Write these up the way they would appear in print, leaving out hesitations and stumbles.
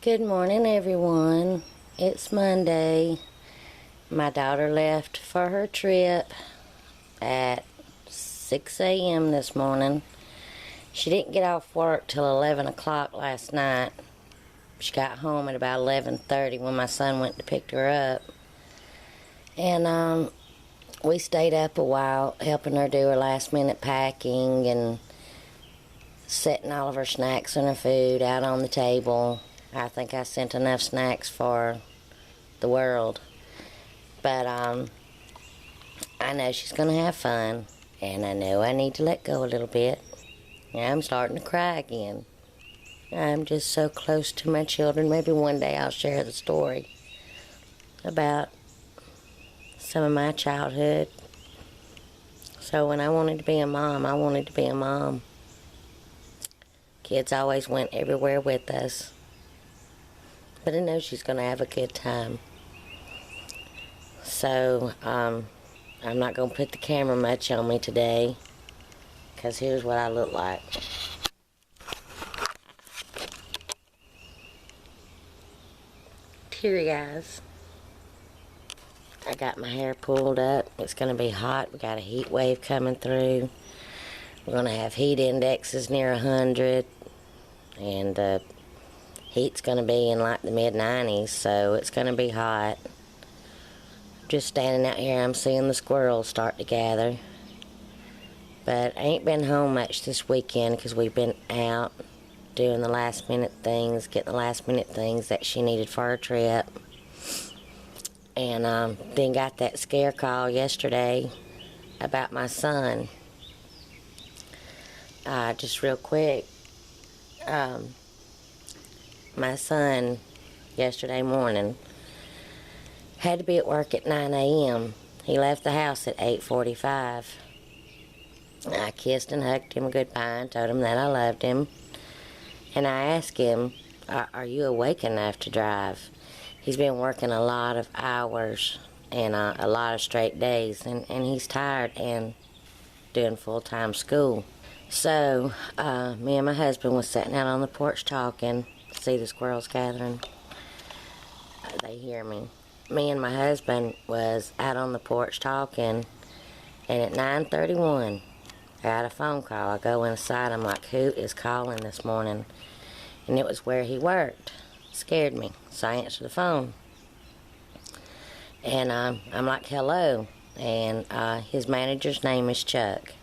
Good morning, everyone. It's Monday. My daughter left for her trip at 6 a.m. this morning. She didn't get off work till 11 o'clock last night. She got home at about 11:30 when my son went to pick her up. And we stayed up a while helping her do her last minute packing and setting all of her snacks and her food out on the table. I think I sent enough snacks for the world. But I know she's going to have fun, and I know I need to let go a little bit. I'm starting to cry again. I'm just so close to my children. Maybe one day I'll share the story about some of my childhood. So when I wanted to be a mom, I wanted to be a mom. Kids always went everywhere with us. But I know she's going to have a good time. So, I'm not going to put the camera much on me today, because here's what I look like. Teary eyes. I got my hair pulled up. It's going to be hot. We got a heat wave coming through. We're going to have heat indexes near 100. And, heat's going to be in like the mid-90s, so it's going to be hot. Just standing out here, I'm seeing the squirrels start to gather. But I ain't been home much this weekend because we've been out doing the last-minute things, getting the last-minute things that she needed for her trip. And then got that scare call yesterday about my son. Just real quick. My son, yesterday morning, had to be at work at 9 a.m. He left the house at 8:45. I kissed and hugged him goodbye and told him that I loved him. And I asked him, are you awake enough to drive? He's been working a lot of hours and a lot of straight days, and he's tired and doing full-time school. So, me and my husband was sitting out on the porch talking. See the squirrels gathering. They hear me. Me and my husband was out on the porch talking, and at 9:31 I got a phone call. I go inside. I'm like, who is calling this morning? And it was where he worked. Scared me, so I answered the phone. And I'm like, hello. And his manager's name is Chuck.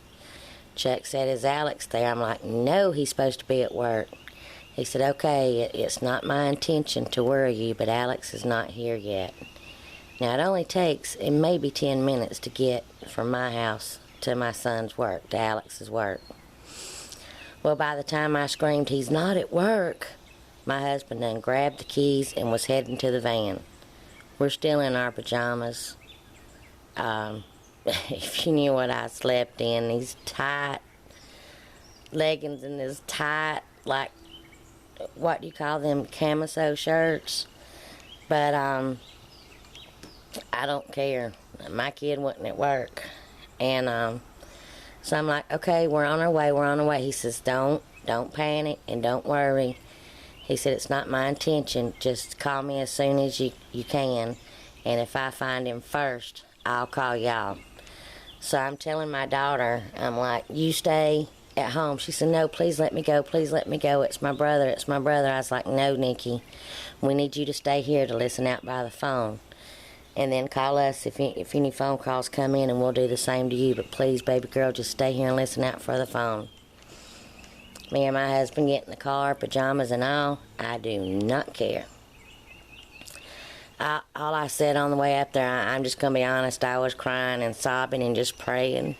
Chuck said, is Alex there? I'm like, no, he's supposed to be at work. He said, okay, it's not my intention to worry you, but Alex is not here yet. Now, it only takes maybe 10 minutes to get from my house to my son's work, to Alex's work. Well, by the time I screamed, he's not at work, my husband done grabbed the keys and was heading to the van. We're still in our pajamas. If you knew what I slept in, these tight leggings and this tight, like, what do you call them, camisole shirts? But I don't care. My kid wasn't at work. And so I'm like, okay, we're on our way. He says, don't panic and don't worry. He said, it's not my intention. Just call me as soon as you can. And if I find him first, I'll call y'all. So I'm telling my daughter, I'm like, you stay at home. She said, no, please let me go. Please let me go. It's my brother. I was like, no, Nikki. We need you to stay here to listen out by the phone. And then call us if any phone calls come in, and we'll do the same to you. But please, baby girl, just stay here and listen out for the phone. Me and my husband get in the car, pajamas and all. I do not care. All I said on the way up there, I'm just going to be honest, I was crying and sobbing and just praying.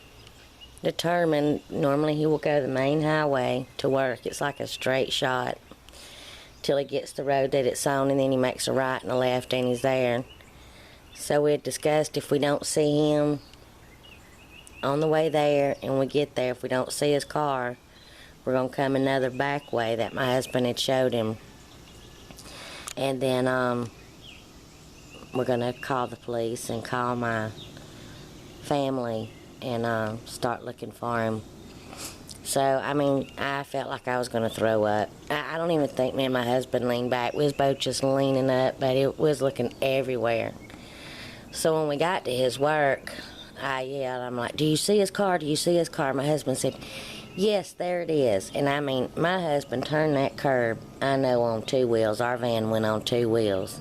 Determined, normally he will go the main highway to work. It's like a straight shot till he gets the road that it's on, and then he makes a right and a left, and he's there. So we had discussed, if we don't see him on the way there and we get there, if we don't see his car, we're going to come another back way that my husband had showed him. And then we're going to call the police and call my family and start looking for him. So, I mean, I felt like I was going to throw up. I don't even think me and my husband leaned back. We was both just leaning up, but it was looking everywhere. So when we got to his work, I yelled, I'm like, do you see his car? Do you see his car? My husband said, yes, there it is. And I mean, my husband turned that curb, I know, on 2 wheels. Our van went on 2 wheels.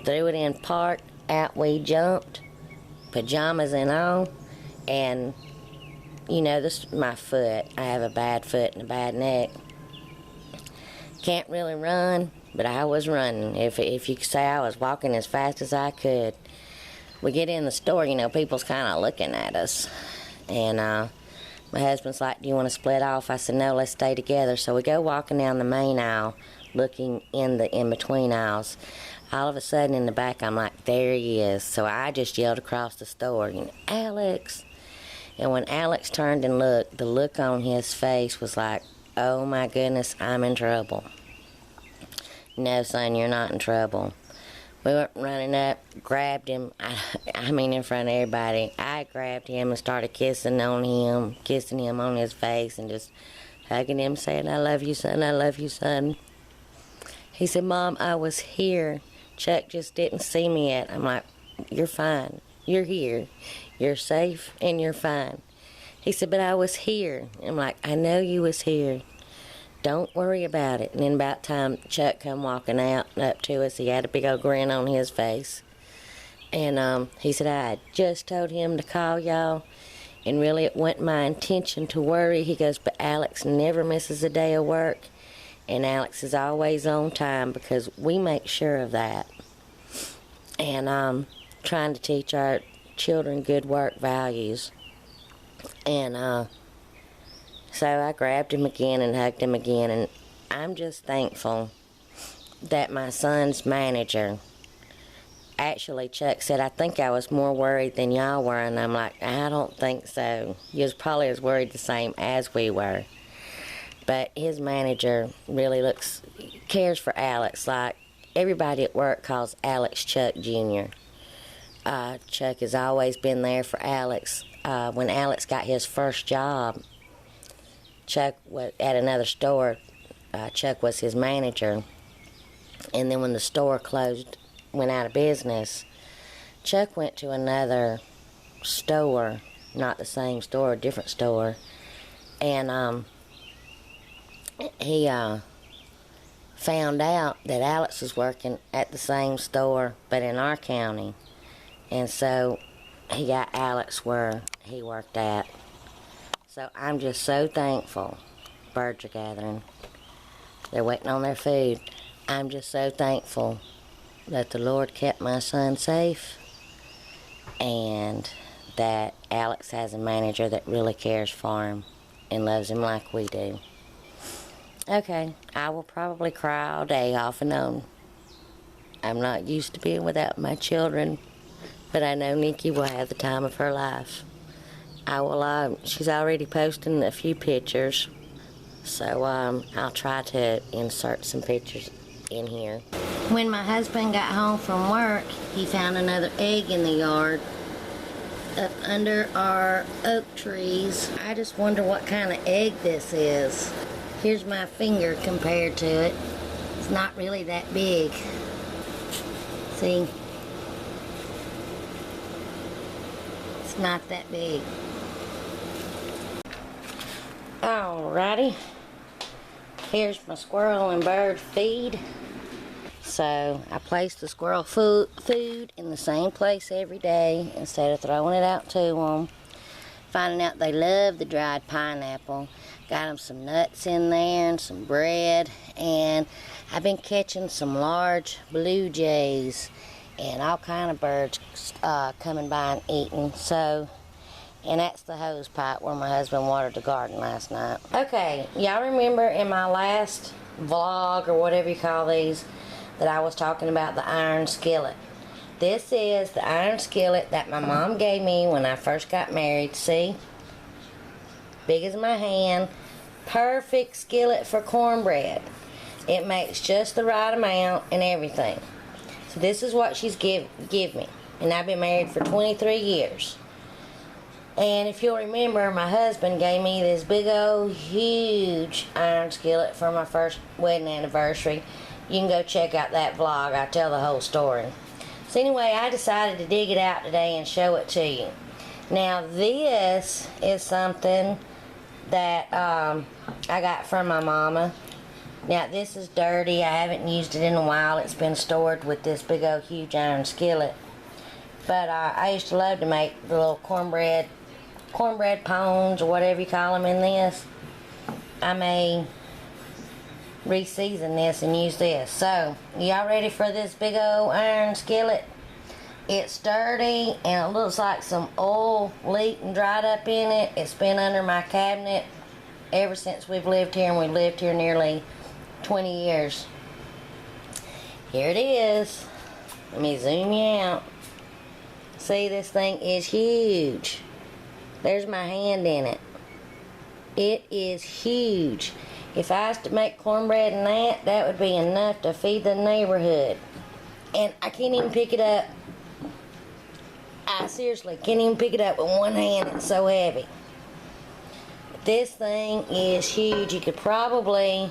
Threw it in park, out we jumped, pajamas and all. And, you know, this is my foot. I have a bad foot and a bad neck. Can't really run, but I was running. If you could say I was walking as fast as I could. We get in the store, you know, people's kind of looking at us. And my husband's like, do you want to split off? I said, no, let's stay together. So we go walking down the main aisle, looking in the in-between aisles. All of a sudden in the back, I'm like, there he is. So I just yelled across the store, you know, Alex. And when Alex turned and looked, the look on his face was like, oh my goodness, I'm in trouble. No, son, you're not in trouble. We went running up, grabbed him, I mean in front of everybody. I grabbed him and started kissing him on his face and just hugging him, saying, I love you, son, I love you, son. He said, Mom, I was here. Chuck just didn't see me yet. I'm like, you're fine. You're here. You're safe and you're fine. He said, but I was here. I'm like, I know you was here. Don't worry about it. And then about time Chuck come walking out up to us, he had a big old grin on his face. And he said, I had just told him to call y'all. And really it wasn't my intention to worry. He goes, but Alex never misses a day of work. And Alex is always on time because we make sure of that. And trying to teach our children good work values. And so I grabbed him again and hugged him again. And I'm just thankful that my son's manager, actually Chuck said, I think I was more worried than y'all were. And I'm like, I don't think so. You was probably as worried the same as we were. But his manager really cares for Alex. Like everybody at work calls Alex Chuck Jr. Chuck has always been there for Alex. When Alex got his first job, Chuck was at another store. Chuck was his manager. And then when the store closed, went out of business, Chuck went to another store, not the same store, a different store. And he found out that Alex was working at the same store, but in our county. And so he got Alex where he worked at. So I'm just so thankful. Birds are gathering. They're waiting on their food. I'm just so thankful that the Lord kept my son safe and that Alex has a manager that really cares for him and loves him like we do. Okay, I will probably cry all day off and on. I'm not used to being without my children, but I know Nikki will have the time of her life. I will, she's already posting a few pictures, so I'll try to insert some pictures in here. When my husband got home from work, he found another egg in the yard up under our oak trees. I just wonder what kind of egg this is. Here's my finger compared to it. It's not really that big. See? It's not that big. Alrighty. Here's my squirrel and bird feed. So I place the squirrel food in the same place every day instead of throwing it out to them. Finding out they love the dried pineapple. Got them some nuts in there and some bread. And I've been catching some large blue jays and all kind of birds coming by and eating. So, and that's the hose pipe where my husband watered the garden last night. Okay, y'all remember in my last vlog or whatever you call these that I was talking about the iron skillet. This is the iron skillet that my mom gave me when I first got married. See? Big as my hand. Perfect skillet for cornbread. It makes just the right amount and everything. So this is what she's give me. And I've been married for 23 years. And if you'll remember, my husband gave me this big old huge iron skillet for my first wedding anniversary. You can go check out that vlog. I tell the whole story. So anyway, I decided to dig it out today and show it to you. Now this is something that I got from my mama. Now this is dirty. I haven't used it in a while. It's been stored with this big old huge iron skillet. But I used to love to make the little cornbread pones or whatever you call them in this. I may re-season this and use this. So, y'all ready for this big old iron skillet? It's dirty and it looks like some oil leaked and dried up in it. It's been under my cabinet ever since we've lived here, and we've lived here nearly 20 years. Here it is. Let me zoom you out. See, this thing is huge. There's my hand in it. It is huge. If I was to make cornbread in that, that would be enough to feed the neighborhood. And I can't even pick it up. I seriously can't even pick it up with one hand. It's so heavy. This thing is huge. You could probably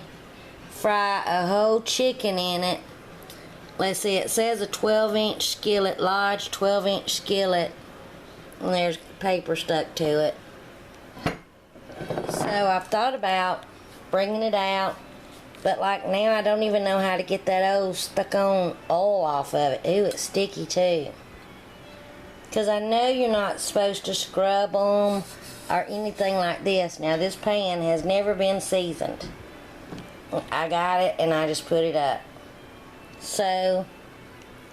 fry a whole chicken in it. Let's see, it says a 12-inch skillet, large 12-inch skillet. And there's paper stuck to it. So I've thought about bringing it out, but like now I don't even know how to get that old stuck on oil off of it. Ooh, it's sticky too. Because I know you're not supposed to scrub them or anything like this. Now this pan has never been seasoned. I got it and I just put it up. So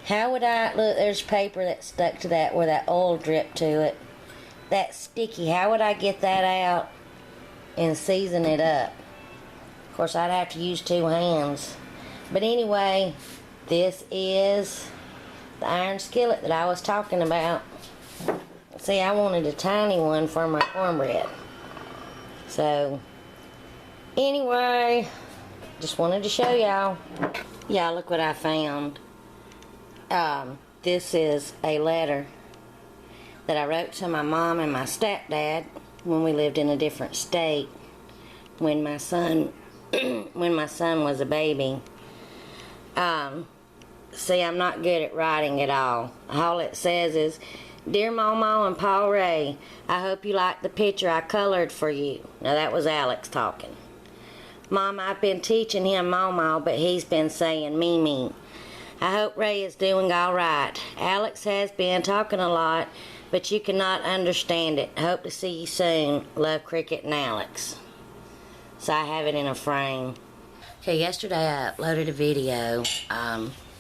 how would I, look, there's paper that's stuck to that where that oil dripped to it. That's sticky. How would I get that out and season it up? Of course, I'd have to use two hands. But anyway, this is the iron skillet that I was talking about. See, I wanted a tiny one for my cornbread. So, anyway, just wanted to show y'all. Y'all, look what I found. This is a letter that I wrote to my mom and my stepdad when we lived in a different state. When my son was a baby. See, I'm not good at writing at all. All it says is, "Dear Mama and Paul Ray, I hope you like the picture I colored for you." Now that was Alex talking. "Mom, I've been teaching him Mama, but he's been saying Mimi. I hope Ray is doing all right. Alex has been talking a lot, but you cannot understand it. Hope to see you soon. Love, Cricket and Alex." So I have it in a frame. Okay, yesterday I uploaded a video.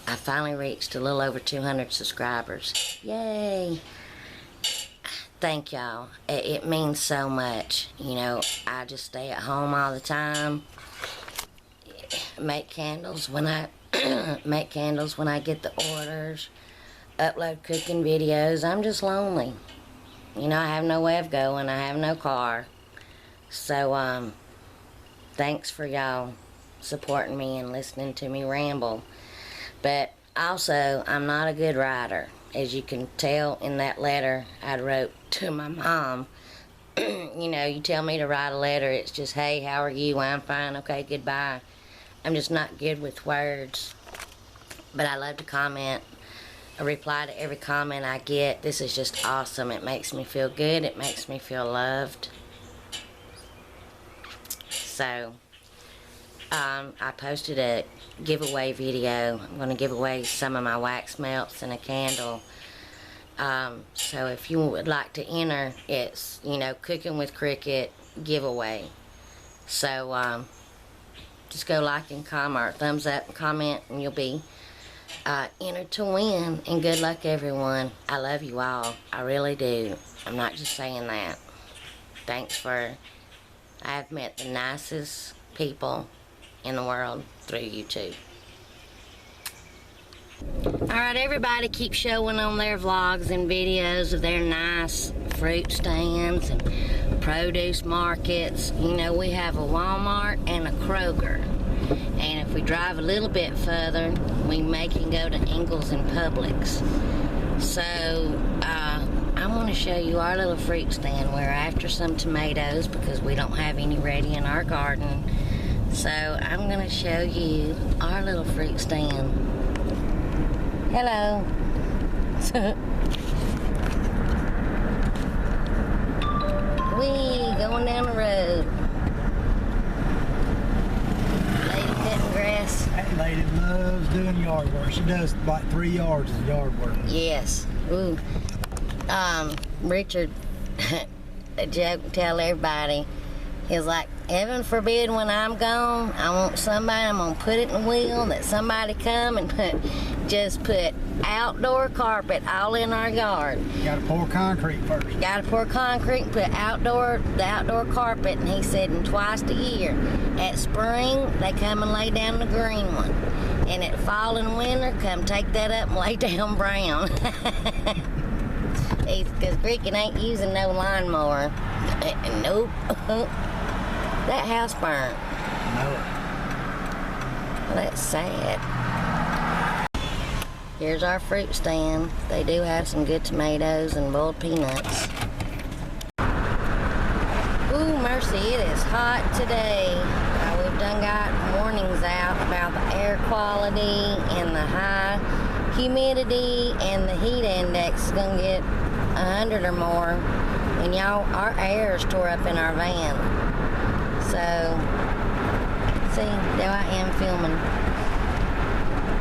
I finally reached a little over 200 subscribers. Yay! Thank y'all. It means so much. You know, I just stay at home all the time. Make candles when I make candles when I get the orders. Upload cooking videos. I'm just lonely. You know, I have no way of going. I have no car. So, thanks for y'all supporting me and listening to me ramble. But also, I'm not a good writer. As you can tell in that letter I wrote to my mom. You know, you tell me to write a letter, it's just, "Hey, how are you? I'm fine. Okay, goodbye." I'm just not good with words. But I love to comment. I reply to every comment I get. This is just awesome. It makes me feel good. It makes me feel loved. So, I posted a giveaway video. I'm going to give away some of my wax melts and a candle. So if you would like to enter, it's, you know, Cooking with Cricket giveaway. So, just go like and comment, or thumbs up and comment, and you'll be entered to win. And good luck, everyone. I love you all. I really do. I'm not just saying that. Thanks for... I've met the nicest people in the world through YouTube. Alright, everybody keep showing on their vlogs and videos of their nice fruit stands and produce markets. You know, we have a Walmart and a Kroger. And if we drive a little bit further, we may can go to Ingles and Publix. So, I want to to show you our little fruit stand. We're after some tomatoes because we don't have any ready in our garden. So I'm going to show you our little fruit stand. Hello. Wee, going down the road. Lady cutting grass. That lady loves doing yard work. She does like 3 yards of yard work. Yes. Ooh. Richard, a joke, tell everybody, he's like, heaven forbid when I'm gone, I want somebody, I'm gonna put it in the will that somebody come and just put outdoor carpet all in our yard. Gotta pour concrete first. Gotta pour concrete and put the outdoor carpet, and he said, and twice a year. At spring, they come and lay down the green one. And at fall and winter, come take that up and lay down brown. Because Cricket ain't using no lawnmower. Nope. That house burnt. No. Well, that's sad. Here's our fruit stand. They do have some good tomatoes and boiled peanuts. Ooh, mercy, it is hot today. We've done got warnings out about the air quality and the high humidity, and the heat index is gonna get 100 or more. And y'all, our air is tore up in our van. So, see, there I am filming.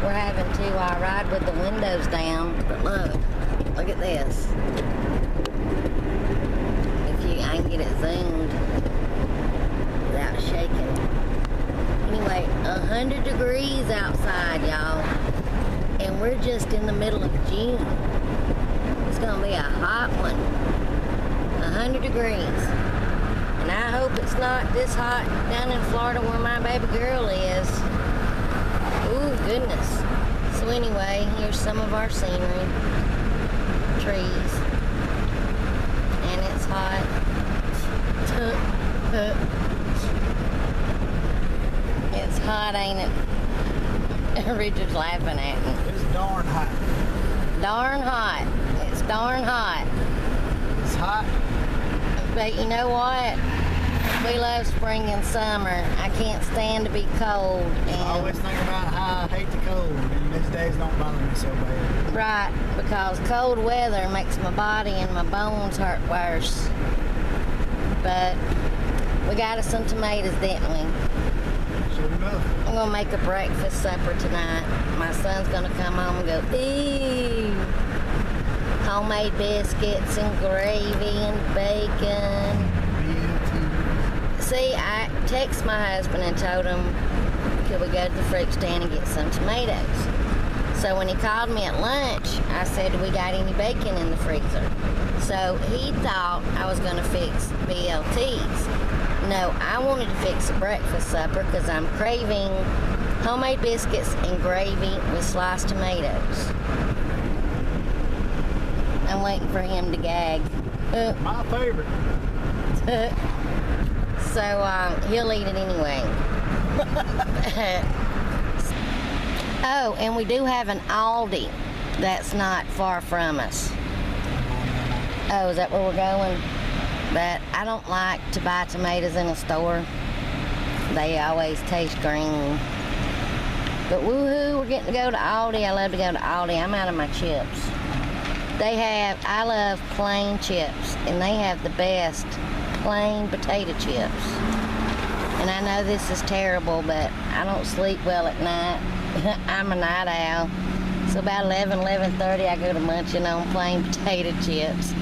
We're having to ride with the windows down, but look at this. I can get it zoomed without shaking. Anyway, 100 degrees outside, y'all, and we're just in the middle of June. It's gonna be a hot one. 100 degrees. And I hope it's not this hot down in Florida where my baby girl is. Ooh, goodness. So anyway, here's some of our scenery. Trees. And it's hot. It's hot, ain't it? Richard's laughing at me. It's darn hot. Darn hot. It's darn hot. It's hot. But you know what? We love spring and summer. I can't stand to be cold. And I always think about how I hate the cold, and these days don't bother me so bad. right, because cold weather makes my body and my bones hurt worse. But we got us some tomatoes, didn't we? Sure enough. I'm gonna make a breakfast supper tonight. My son's gonna come home and go, ew. Homemade biscuits and gravy and bacon. See, I texted my husband and told him, could we go to the fruit stand and get some tomatoes? So when he called me at lunch, I said, we got any bacon in the freezer? So he thought I was gonna fix BLTs. No, I wanted to fix a breakfast supper because I'm craving homemade biscuits and gravy with sliced tomatoes. I'm waiting for him to gag. My favorite. So he'll eat it anyway. Oh, and we do have an Aldi that's not far from us. Oh, is that where we're going? But I don't like to buy tomatoes in a store. They always taste green. But woohoo, we're getting to go to Aldi. I love to go to Aldi. I'm out of my chips. I love plain chips, and they have the best plain potato chips. And I know this is terrible, but I don't sleep well at night. I'm a night owl. So about 11:30, I go to munching on plain potato chips.